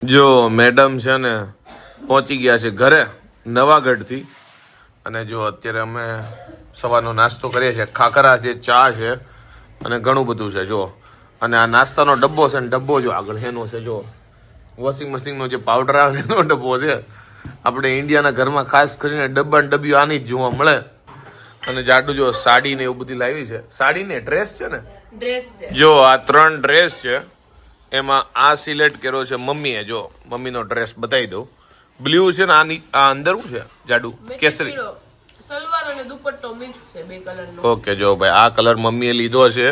જો મેડમ છે ને પહોંચી ગયા છે ઘરે નવાગઢથી અને જો અત્યારે અમે સવારનો નાસ્તો કરીએ છીએ ખાખરા છે ચા છે અને ઘણું બધું છે જો અને આ નાસ્તાનો ડબ્બો છે ને ડબ્બો જો આગળ એનો છે જો વોશિંગ મશીનનો જે પાવડર આવે એનો ડબ્બો છે આપણે ઇન્ડિયાના ઘરમાં ખાસ કરીને ડબ્બા ને ડબ્બીઓ આની જ જોવા મળે અને જાડું જો સાડી ને એવું બધી લાવી છે સાડી ને ડ્રેસ છે ને ડ્રેસ છે જો આ 3 ડ્રેસ છે એમાં આ સિલેક્ટ કર્યો છે મમ્મીએ જો મમ્મીનો ડ્રેસ બતાવી દઉં બ્લુ છે ને આ અંદર શું છે જાડુ કેસરી સલવાર અને દુપટ્ટો મિક્સ છે બે કલરનો ઓકે જો ભાઈ આ કલર મમ્મીએ લીધો છે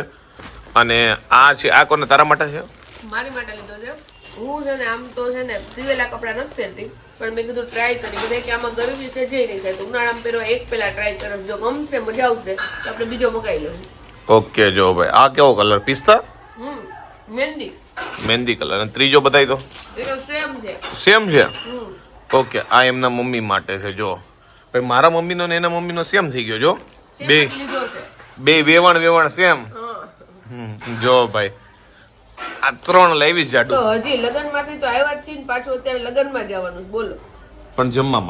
અને આ છે આ કોને તારા માટે છે મારી માટે લીધો છે હું છે ને આમ તો છે ને સીવેલા કપડા નથી પહેરતી પણ મેં કીધું ટ્રાય કરી બધા કે આમાં ગરમી છે જઈ નહીં થાય તો ઉનાળામાં પહેરવા એક પેલા ટ્રાય કરો જો ગમશે મજા આવશે તો આપણે બીજો મગાવી લઉં ઓકે જો ભાઈ આ કેવો કલર પિસ્તા મહેંદી મહેંદી કલર અને ત્રીજો બતાવી દો એ તો સેમ છે સેમ છે ઓકે આ એમના મમ્મી માટે છે જો ભાઈ મારા મમ્મીનો ને એના મમ્મીનો સેમ થઈ ગયો જો બે લીધો છે બે વેવણ સેમ જો ભાઈ આ 3 લાવી જાડુ તો હજી લગનમાંથી તો આવ્યા જ છીએ ને પાછું અત્યારે લગનમાં જવાનું છે બોલો પણ જમવા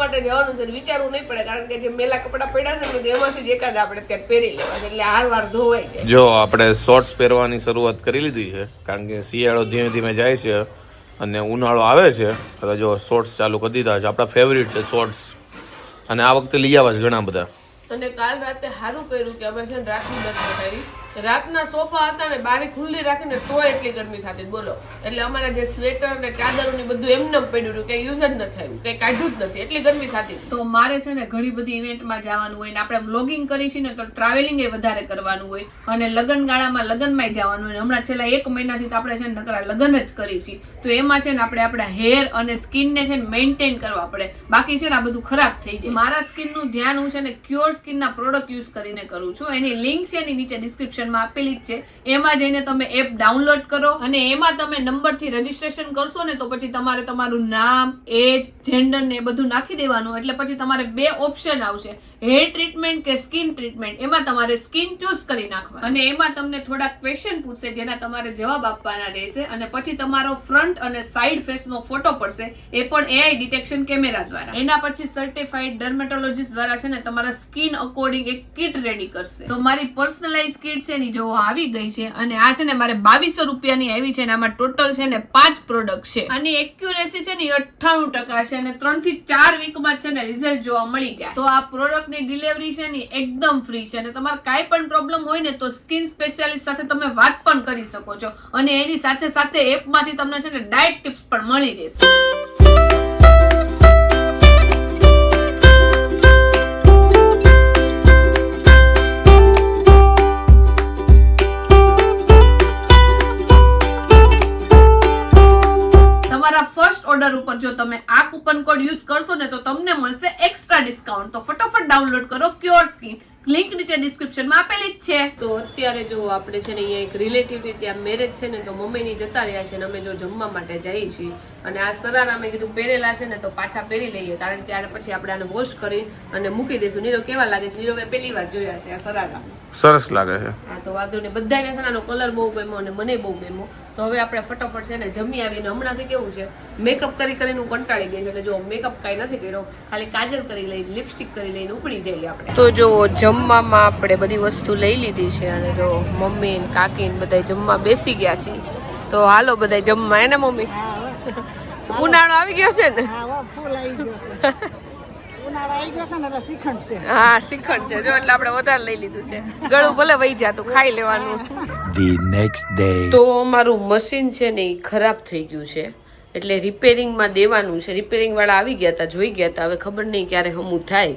માટે જવાનું છે વિચારવું નહીં પડે કારણ કે જે મેલા કપડા પડ્યા છે ને તો એમાંથી જ એકાદ આપણે ત્યાં પહેરી લેવા છે એટલે હારવાર ધોવાઈ જાય જો આપણે શોર્ટ્સ પહેરવાની શરૂઆત કરી લીધી છે કારણ કે શિયાળો ધીમે ધીમે જાય છે અને ઉનાળો આવે છે એટલે જો શોર્ટ્સ ચાલુ કરી દીધા છે આપણા ફેવરિટ છે શોર્ટ્સ અને આ વખતે લઈ આવ્યા છે ઘણા બધા અને કાલ રાતે સારું કર્યું કે અમે છે ને રાતની બસ બનાવી રાતના સોફા હતા ને બારી ખુલ્લી રાખીને તો એટલી ગરમી થતી બોલો એટલે અમારા જે સ્વેટર ને ચાદરો ને બધું એમને પડ્યું રહ્યું કઈ યુઝ જ ન થયું કઈ કાઢ્યું જ નથી એટલી ગરમી થતી તો મારે છે ને ઘણી બધી ઇવેન્ટમાં જવાનું હોય ને આપણે વ્લોગિંગ કરીશું ને તો ટ્રાવેલિંગ એ વધારે કરવાનું હોય અને લગનગાળામાં લગનમાં જવાનું હોય હમણાં છેલ્લા 1 મહિનાથી તો આપણે છે ને નકરા લગન જ કરીશું તો એમાં છે ને આપણે આપણા હેર અને સ્કિન ને છે ને મેન્ટેન કરવા પડે બાકી છે ને આ બધું ખરાબ થઈ જાય મારા સ્કિન નું ધ્યાન હું છે ને ક્યોર સ્કિન ના પ્રોડક્ટ યુઝ કરીને કરું છું એની લિંક છે એની નીચે ડિસ્ક્રિપ્શન આપેલી જ છે એમાં જઈને તમે એપ ડાઉનલોડ કરો અને એમાં તમે નંબરથી રજીસ્ટ્રેશન કરશો ને તો પછી તમારે તમારું નામ એજ જેન્ડર ને બધું નાખી દેવાનું એટલે પછી તમારે 2 ઓપ્શન આવશે હેર ટ્રીટમેન્ટ કે સ્કિન ટ્રીટમેન્ટ એમાં તમારે સ્કિન ચૂઝ કરી નાખવા અને એમાં તમને થોડા ક્વેશ્ચન પૂછશે જેના તમારે જવાબ આપવાના રહેશે અને પછી તમારો ફ્રન્ટ અને સાઈડ ફેસ નો ફોટો પડશે એ પણ AI ડિટેક્શન કેમેરા દ્વારા એના પછી સર્ટિફાઈડ ડર્મેટોલોજીસ્ટ દ્વારા છે ને તમારા સ્કિન અકોર્ડિંગ એક કિટ રેડી કરશે તો મારી પર્સનલાઇઝ કિટ છે ને જો આવી ગઈ છે અને આ છે ને મારે 2200 રૂપિયાની આવી છે અને આમાં ટોટલ છે ને 5 પ્રોડક્ટ છે આની એક્યુરેસી છે ને 98% છે અને 3 થી 4 વીકમાં છે ને રિઝલ્ટ જોવા મળી જાય તો આ પ્રોડક્ટ ની ડિલિવરી છે ને એકદમ ફ્રી છે અને તમારે કાઈ પણ પ્રોબ્લેમ હોય ને તો સ્કિન સ્પેશિયાલિસ્ટ સાથે તમે વાત પણ કરી શકો છો અને એની સાથે સાથે એપમાંથી તમને છે ને ડાયટ ટિપ્સ પણ મળી રહેશે ઓર્ડર ઉપર જો તમે આ કૂપન કોડ યુઝ કરશો ને તો તમને મળશે એક્સ્ટ્રા ડિસ્કાઉન્ટ તો ફટાફટ ડાઉનલોડ કરો ક્યોર સ્કિન લિંક નીચે ડિસ્ક્રિપ્શનમાં આપેલી જ છે તો અત્યારે જો આપણે છે ને અહીંયા એક રિલેટિવ ત્યાં મેરેજ છે ને તો મમ્મીની જતા રહ્યા છે ને અમે જો જમવા માટે જઈએ છીએ અને આ સરારા મેં કીધું પહેરેલા છે ને તો પાછા પહેરી લઈએ કારણ કે આને પછી આપણે આને વોશ કરી અને મૂકી દઈશું નીરવ કેવા લાગે છે નીરવે પહેલી વાર જોયા છે આ સરારા સરસ લાગે છે હા તો વાંધો નહીં બધાને છે આનો કલર બહુ ગમ્યો અને મને બહુ ગમ્યો તો હવે આપણે ફટાફટ છે ને જમી આવીને હમણાંથી કેવું છે મેકઅપ કરીને હું કંટાળી ગઈ છું એટલે જો મેકઅપ કાંઈ નથી કર્યો ખાલી કાજલ કરી લઈને લિપસ્ટિક કરી લઈને ઉપડી જઈએ આપણે તો જો જમવામાં આપણે બધી વસ્તુ લઈ લીધી છે અને જો મમ્મી ને કાકી ને બધા જમવા બેસી ગયા છે તો હાલો બધા જમવા એને મમ્મી ઉનાળો આવી ગયો છે ને હા શ્રીખંડ છે જો એટલે આપણે વધારે લઈ લીધું છે ગળું ભલે વહી જાતું ખાઈ લેવાનું The next day તો મારું મશીન છે ને એ ખરાબ થઈ ગયું છે એટલે રિપેરિંગમાં દેવાનું છે રિપેરિંગ વાળા આવી ગયા હતા જોઈ ગયા હતા હવે ખબર નહીં ક્યારે હમું થાય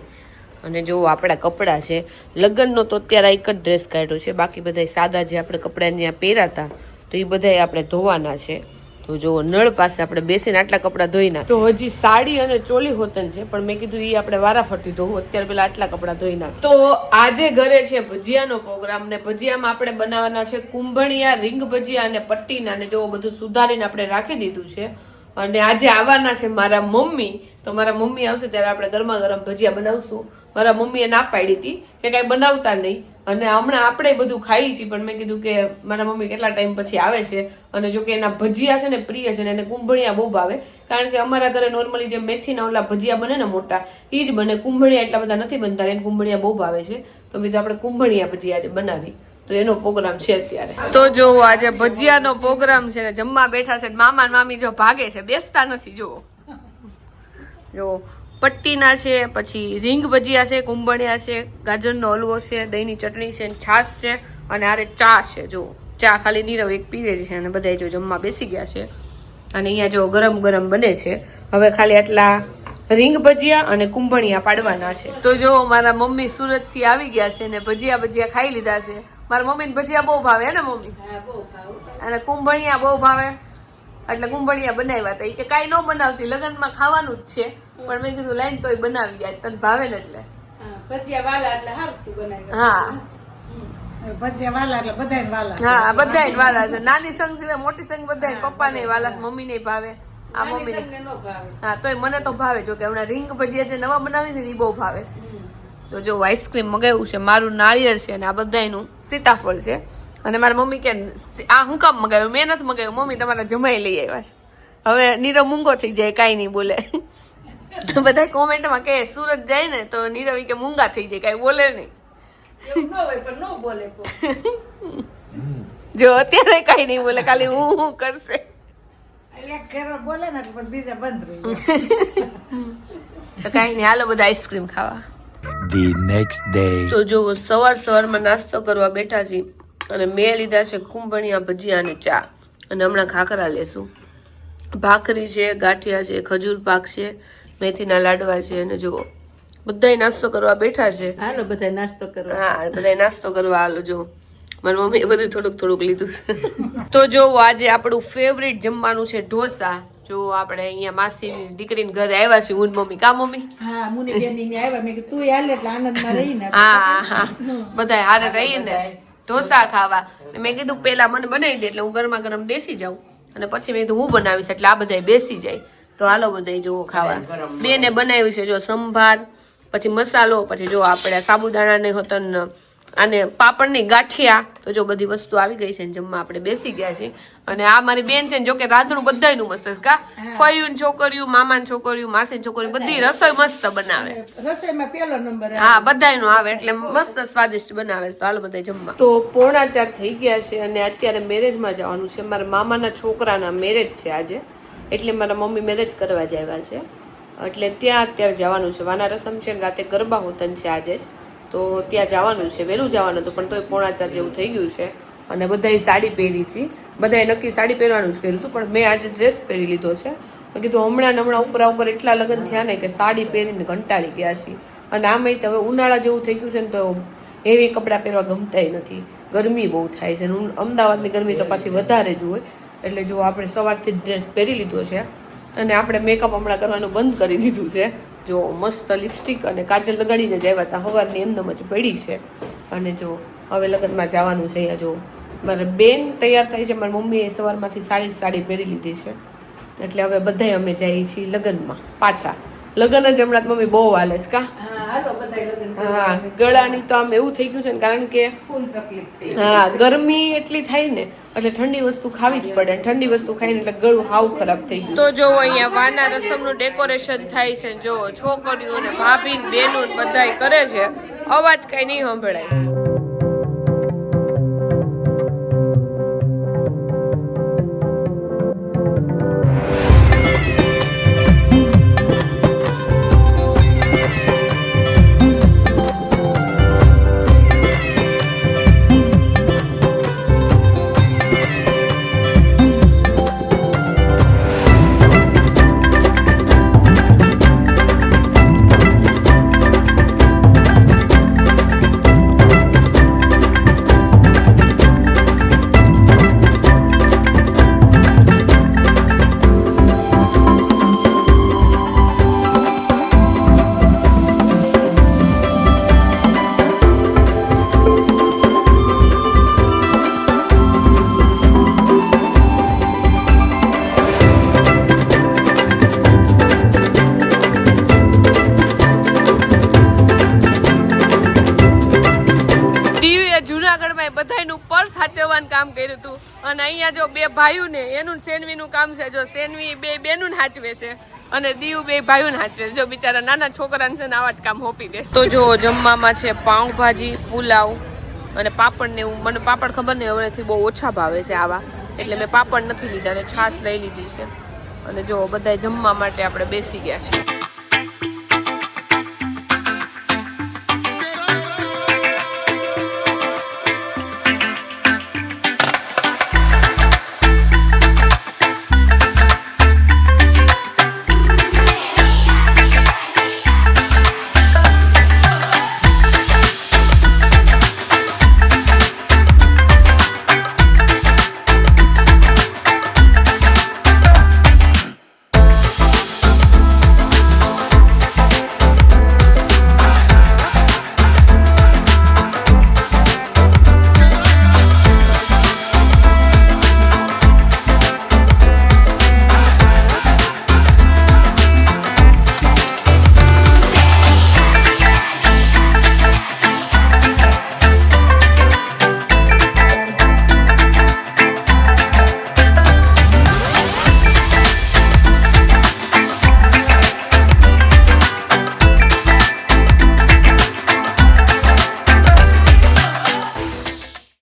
અને જો આપણા કપડાં છે લગ્નનો તો અત્યારે એક જ ડ્રેસ કાઢ્યો છે બાકી બધા સાદા જે આપણે કપડાં ત્યાં પહેર્યા હતા તો એ બધા આપણે ધોવાના છે તો જો નળ પાસે આપણે બેસીને આટલા કપડાં ધોઈ નાખ તો હજી સાડી અને ચોલી હોતન છે પણ મેં કીધું એ આપણે વારાફરતી ધોવું અત્યારે પેલા આટલા કપડાં ધોઈ નાખ તો આજે ઘરે છે ભજીયાનો પ્રોગ્રામ ને ભજીયામાં આપણે બનાવવાના છે કુંભણિયા રીંગ ભજીયા અને પટ્ટીના ને જો બધું સુધારીને આપણે રાખી દીધું છે અને આજે આવવાના છે મારા મમ્મી. તો મારા મમ્મી આવશે ત્યારે આપણે ગરમા ગરમ ભજીયા બનાવશું. મારા મમ્મીએ ના પાડી હતી કે કાંઈ બનાવતા નહીં, અને હમણાં આપણે બધું ખાઈએ છીએ, પણ મેં કીધું કે મારા મમ્મી કેટલા ટાઈમ પછી આવે છે, અને જો કે એના ભજીયા છે ને પ્રિય છે ને એને કુંભણિયા બહુ ભાવે, કારણ કે અમારા ઘરે નોર્મલી જે મેથીના ઓલા ભજીયા બને ને મોટા એ જ બને, કુંભણિયા એટલા બધા નથી બનતા, એને કુંભણિયા બહુ ભાવે છે. તો બીજું આપણે કુંભણિયા ભજીયા આજે બનાવી, તો એનો પ્રોગ્રામ છે અત્યારે. તો જો આજે ભજીયાનો પ્રોગ્રામ છે ને જમવા બેઠા છે, મામા ને મામી જો ભાગે છે, બેસતા નથી. જો પટ્ટીના છે, પછી રીંગ ભજીયા છે, કુંભણિયા છે, ગાજરનો હલવો છે, દહીંની ચટણી છે, છાશ છે, અને આરે ચા છે. જો ચા ખાલી નીરવ એક પીવે છે, અને બધા જો જમવા બેસી ગયા છે. અને અહીંયા જો ગરમ ગરમ બને છે. હવે ખાલી આટલા રીંગ ભજીયા અને કુંભણિયા પાડવાના છે. તો જો મારા મમ્મી સુરત થી આવી ગયા છે ને ભજીયા ખાઈ લીધા છે. મારા મમ્મીને ભજીયા બહુ ભાવે ને મમ્મી, અને કુંભણિયા બહુ ભાવે, એટલે કુંભણિયા બનાવ્યા હતા. કે કાંઈ ન બનાવતી, લગ્નમાં ખાવાનું જ છે, પણ મેં કીધું લાઈન તોય બનાવી જાય, તને ભાવે ને એટલે. ભજીયા વાલા એટલે હારું બનાવી. હા ભજીયા વાલા એટલે બધાય વાલા. હા બધાય વાલા છે, નાની સંગ સિવાય મોટી સંગ બધાય, પપ્પા ને વાલા, મમ્મી ને ભાવે, આ મમ્મી ને નો ભાવે. હા તોય મને તો ભાવે. જો કે હમણાં રીંગ ભજીયા જે નવા બનાવી છે એ બહુ ભાવે છે. તો જો આઈસ્ક્રીમ મગાવ્યું છે, મારું નાળિયેર છે, અને આ બધાયનું સીતાફળ છે. અને મારા મમ્મી કે આ હું કામ મગાવ્યું, મેં નથી મગાવ્યું, મમ્મી તમારા જમાઈ લઈ આવ્યા છે. હવે નીરવ મૂંગો થઈ જાય, કાંઈ નહીં બોલે. બધા કોમેન્ટમાં કહે સુરત જાય ને તો નીરવ કે મૂંગા થઈ જાય, કાંઈ બોલે નહીં. એવું ન હોય પણ ન બોલે કોઈ. જો અત્યારે કાંઈ નહીં બોલે, ખાલી હું કરશે. એક ઘર બોલે ને એટલે પણ બીજા બંધ રહી જાય. તો કાંઈ નહીં, હાલો બધા આઈસ્ક્રીમ ખાવા. The next day. તો જો સવારમાં નાસ્તો કરવા બેઠા છીએ, અને મેં લીધા છે કુંભણિયા ભજીયા અને ચા, અને હમણાં ખાખરા લેશું. ભાખરી છે, ગાંઠિયા છે, ખજૂર પાક છે, મેથીના લાડવા છે, અને જો બધાય નાસ્તો કરવા બેઠા છે. હાલો બધા નાસ્તો કરવા. હા બધાય નાસ્તો કરવા હાલો. જો મારી મમ્મીએ બધું થોડુંક લીધું છે. તો જો આજે આપણું ફેવરિટ જમવાનું છે ઢોસા. જો આપણે અહીંયા માસીની દીકરીને ઘરે આવ્યા છે, હું મમ્મી. કા મમ્મી? હા મુની બેની ને આવ્યા, મેં કીધું તું હાલ એટલે આનંદમાં રહીને. હા બધાય હારે રહીને ઢોસા ખાવા. મેં કીધું પેલા મને બનાવી દે એટલે હું ગરમા ગરમ બેસી જાઉં, અને પછી મેં કીધું હું બનાવીશ એટલે આ બધા બેસી જાય. તો હાલો બધા જો ખાવા. બેને બનાવ્યું છે જો સંભાર, પછી મસાલો, પછી જો આપણે સાબુદાણા ને હોતન અને પાપડની ગાંઠિયા. તો જો બધી વસ્તુ આવી ગઈ છે, જમવા આપણે બેસી ગયા છીએ. અને આ મારી બેન છે ને, જો કે રાંધણું બધાયનું મસ્ત છે. કા ફયુન છોકરીઓ, મામાની છોકરીઓ, માસીની છોકરીઓ, બધી રસોઈ મસ્ત બનાવે. રસોઈમાં પેલો નંબર. હા બધાયનું આવે, એટલે મસ્ત સ્વાદિષ્ટ બનાવે. તો હાલો બધા જમવા. તો 3:45 થઈ ગયા છે, અને અત્યારે મેરેજમાં જવાનું છે. મારા મામાના છોકરાના મેરેજ છે આજે, એટલે મારા મમ્મી મેરેજ કરવા જ આવ્યા છે, એટલે ત્યાં અત્યારે જવાનું છે. વાના રસમ છે, રાતે ગરબા હોતન છે આજે જ, તો ત્યાં જવાનું છે. વહેલું જવાનું હતું, પણ તોય 3:45 જેવું થઈ ગયું છે. અને બધાએ સાડી પહેરી છે, બધાએ નક્કી સાડી પહેરવાનું જ કર્યું હતું, પણ મેં આજે ડ્રેસ પહેરી લીધો છે. મેં કીધું હમણાં ઉપર એટલા લગ્ન થયા ને કે સાડી પહેરીને કંટાળી ગયા છીએ. અને આમે હવે ઉનાળા જેવું થઈ ગયું છે ને, તો હેવી કપડાં પહેરવા ગમતાય નથી, ગરમી બહુ થાય છે. અમદાવાદની ગરમી તો પાછી વધારે જ હોય, એટલે જો આપણે સવારથી ડ્રેસ પહેરી લીધો છે. અને આપણે મેકઅપ હમણાં કરવાનું બંધ કરી દીધું છે. જો મસ્ત લિપસ્ટિક અને કાજલ લગાડીને જ આવ્યા હતા, સવારની એમનેમ જ પડી છે. અને જો હવે લગ્નમાં જવાનું છે. અહીંયા જો મારા બેન તૈયાર થાય છે, મારી મમ્મીએ સવારમાંથી સાડી પહેરી લીધી છે, એટલે હવે બધાય અમે જઈએ છીએ લગ્નમાં પાછા. લગ્ન જ હમણાં મમ્મી બહુ હાલે છે. કા હા ગળાની તો આમ એવું થઈ ગયું છે ને, કારણ કે હા ગરમી એટલી થાય ને, એટલે ઠંડી વસ્તુ ખાવી જ પડે. ઠંડી વસ્તુ ખાઈને એટલે ગળું હાવ ખરાબ થઈ ગયું. તો જો અહીંયા વાના રસમનું ડેકોરેશન થાય છે. જો છોકરીઓ ને ભાભી ને બેનો બધાય કરે છે, અવાજ કઈ નહીં સંભળાય. કામ કર્યું હતું. અને અહીંયા જો બે ભાઈઓ ને એનું સેનવીનું કામ છે. જો સેનવી બે બેનું હાચવે છે અને દીવ બે ભાઈઓને હાચવે છે. જો બિચારા નાના છોકરાને છે ને આવા જ કામ હોપી દે. તો જો જમવામાં છે પાઉંભાજી, પુલાવ અને પાપડ ને એવું. મને પાપડ ખબર નહીં હવેથી બહુ ઓછા ભાવે છે આવા, એટલે મેં પાપડ નથી લીધા અને છાશ લઈ લીધી છે. અને જો બધા જમવા માટે આપણે બેસી ગયા છીએ.